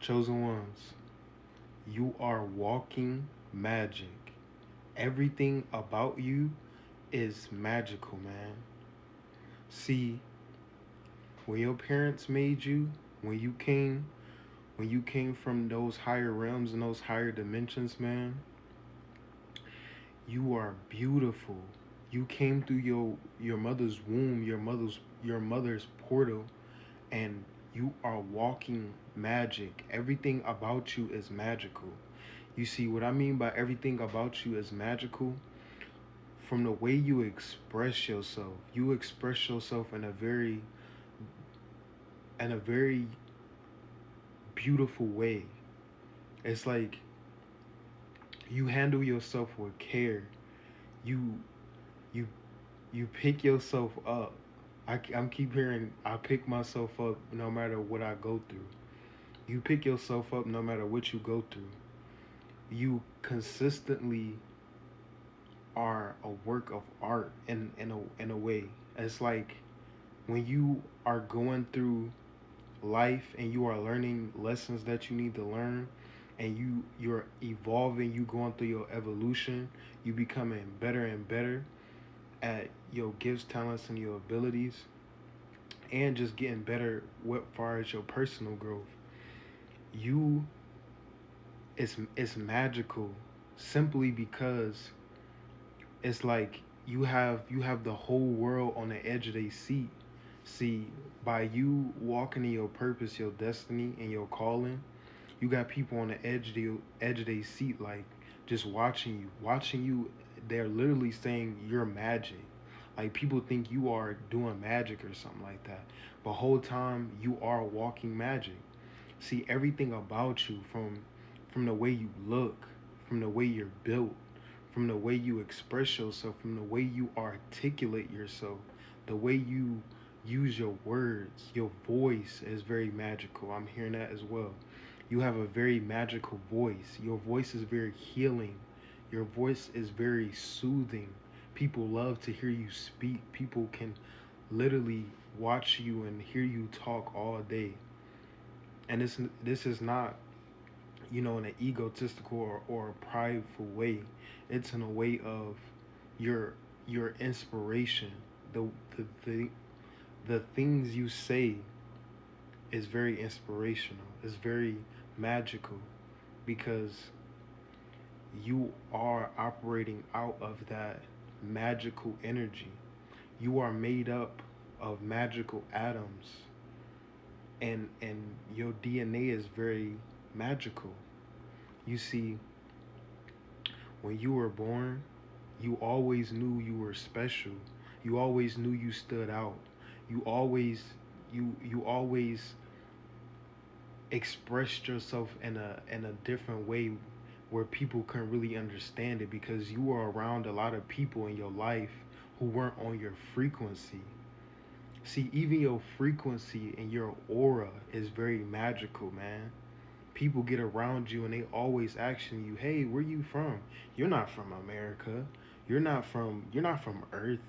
Chosen ones, you are walking magic. Everything about you is magical, man. See, when your parents made you, when you came, when you came from those higher realms and those higher dimensions, man, you are beautiful. You came through your mother's womb, your mother's portal, and you are walking magic. Everything about you is magical. You see what I mean by everything about you is magical? From the way you express yourself. You express yourself in a very beautiful way. It's like you handle yourself with care. You you you pick yourself up. I'm keep hearing I pick myself up no matter what I go through. You pick yourself up no matter what you go through. You consistently are a work of art in a way. It's like when you are going through life and you are learning lessons that you need to learn, and you're evolving, you going through your evolution, you becoming better and better at your gifts, talents, and your abilities, and just getting better what far as your personal growth. You it's magical simply because it's like you have the whole world on the edge of their seat. See, by you walking in your purpose, your destiny, and your calling, you got people on the edge of their seat, like just watching you. They're literally saying you're magic. Like people think you are doing magic or something like that, but whole time you are walking magic. See, everything about you, from the way you look, from the way you're built, from the way you express yourself, from the way you articulate yourself, the way you use your words, your voice is very magical. I'm hearing that as well. You have a very magical voice. Your voice is very healing. Your voice is very soothing. People love to hear you speak. People can literally watch you and hear you talk all day. And this is not, in an egotistical or a prideful way. It's in a way of your your inspiration. The the the, the things you say is very inspirational. It's very magical because you are operating out of that magical energy. You are made up of magical atoms, and your DNA is very magical. You see, when you were born, you always knew you were special. You always knew you stood out. You always you always expressed yourself in a different way where people couldn't really understand it because you were around a lot of people in your life who weren't on your frequency. See, even your frequency and your aura is very magical, man. People get around you and they always asking you, "Hey, where you from?" You're not from America. You're not from Earth.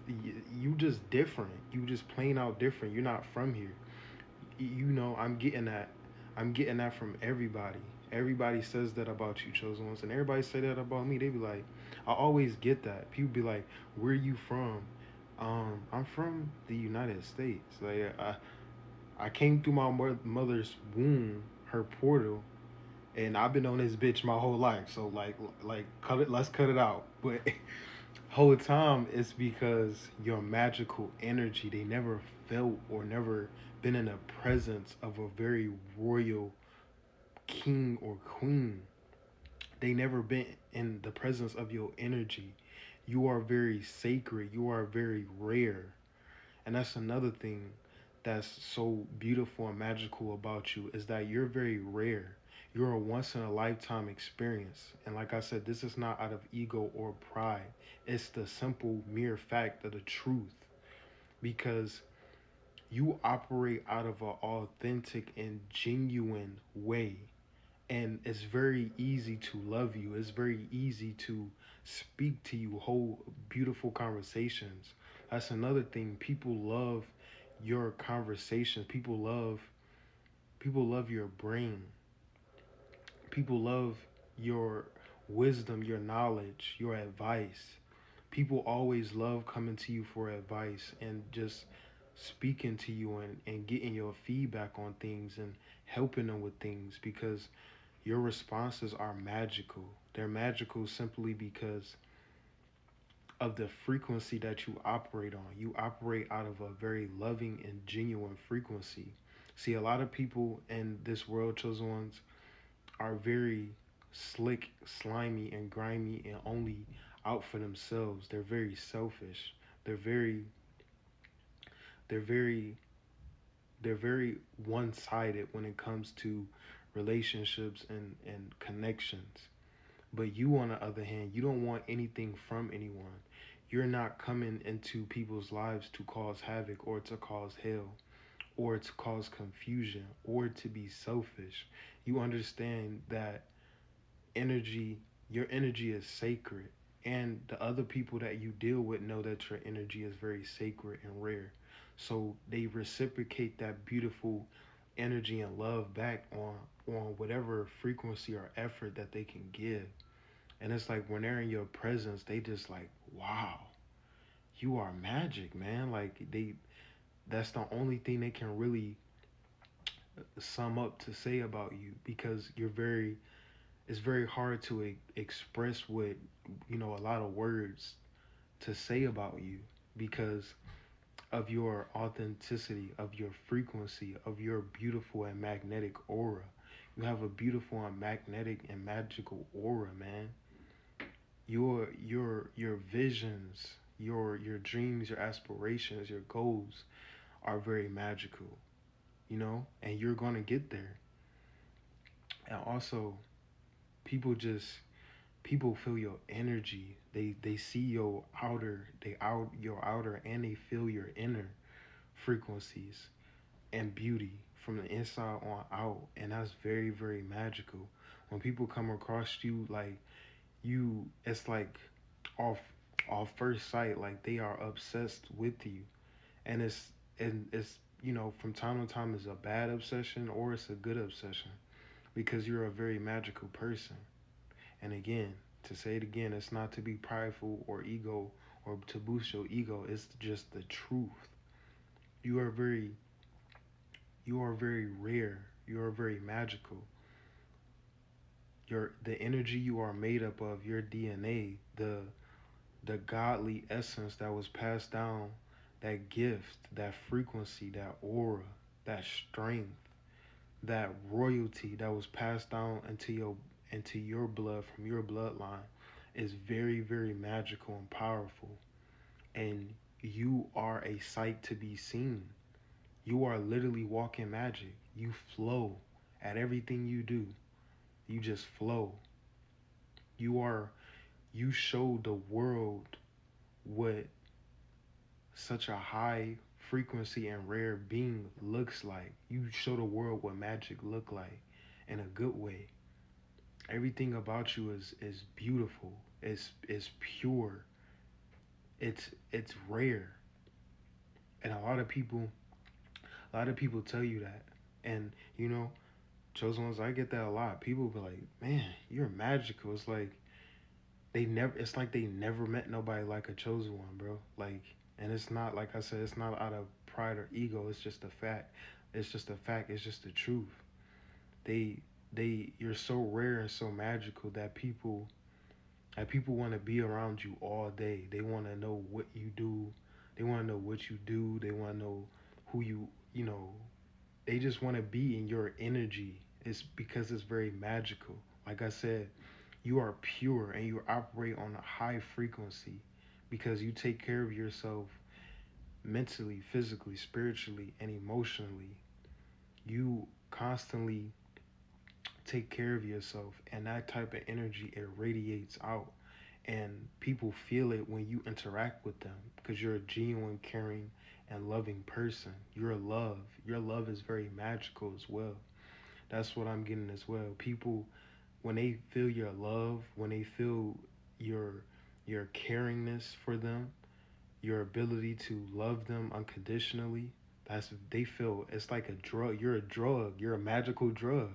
You just different. You just plain out different. You're not from here. I'm getting that. I'm getting that from everybody. Everybody says that about you, chosen ones, and everybody say that about me. They be like, I always get that. People be like, "Where you from?" I'm from the United States. Like I came through my mother's womb, her portal, and I've been on this bitch my whole life. So like cut it. Let's cut it out. But whole time it's because your magical energy. They never felt or never been in the presence of a very royal king or queen. They never been in the presence of your energy. You are very sacred. You are very rare. And that's another thing that's so beautiful and magical about you is that you're very rare. You're a once in a lifetime experience. And like I said, this is not out of ego or pride. It's the simple mere fact of the truth because you operate out of an authentic and genuine way. And it's very easy to love you. It's very easy to speak to you, hold beautiful conversations. That's another thing. People love your conversations. People love your brain. People love your wisdom, your knowledge, your advice. People always love coming to you for advice and just speaking to you and getting your feedback on things and helping them with things because your responses are magical. They're magical simply because of the frequency that you operate on. You operate out of a very loving and genuine frequency. See, a lot of people in this world, chosen ones, are very slick, slimy, and grimy and only out for themselves. They're very selfish. They're very they're very they're very one-sided when it comes to relationships and connections. But you, on the other hand, you don't want anything from anyone. You're not coming into people's lives to cause havoc or to cause hell or to cause confusion or to be selfish. You understand that energy, your energy is sacred. And the other people that you deal with know that your energy is very sacred and rare. So they reciprocate that beautiful energy and love back on whatever frequency or effort that they can give. And it's like when they're in your presence, they just like, wow, you are magic, man. Like that's the only thing they can really sum up to say about you because it's very hard to express with, a lot of words to say about you because of your authenticity, of your frequency, of your beautiful and magnetic aura. You have a beautiful and magnetic and magical aura, man. Your visions, your dreams, your aspirations, your goals are very magical, and you're gonna get there. And also, people just people feel your energy. They see your outer and they feel your inner frequencies and beauty from the inside on out, and that's very very magical. When people come across you, like it's like off off first sight, like they are obsessed with you, and it's from time to time it's a bad obsession or it's a good obsession because you're a very magical person. And again, to say it again, it's not to be prideful or ego or to boost your ego. It's just the truth. You are very you are very rare. You are very magical. The energy you are made up of, your DNA, the godly essence that was passed down, that gift, that frequency, that aura, that strength, that royalty that was passed down into your blood from your bloodline is very very magical and powerful, and you are a sight to be seen. You are literally walking magic. You flow at everything you do. You just flow. You show the world what such a high frequency and rare being looks like. You show the world what magic look like in a good way. Everything about you is beautiful. It's pure. It's rare. And a lot of people tell you that. And chosen ones, I get that a lot. People be like, "Man, you're magical." It's like they never met nobody like a chosen one, bro. Like, and it's not, like I said, it's not out of pride or ego. It's just a fact. It's just a fact. It's just the truth. They you're so rare and so magical that people want to be around you all day. They want to know what you do. They want to know what you do. They want to know who you know. They just want to be in your energy. It's because it's very magical. Like I said, you are pure and you operate on a high frequency because you take care of yourself mentally, physically, spiritually, and emotionally. You constantly take care of yourself, and that type of energy it radiates out, and people feel it when you interact with them because you're a genuine, caring, and loving person. Your love is very magical as well. That's what I'm getting as well. People, when they feel your love, when they feel your your caringness for them, your ability to love them unconditionally, they feel it's like a drug. You're a drug. You're a magical drug.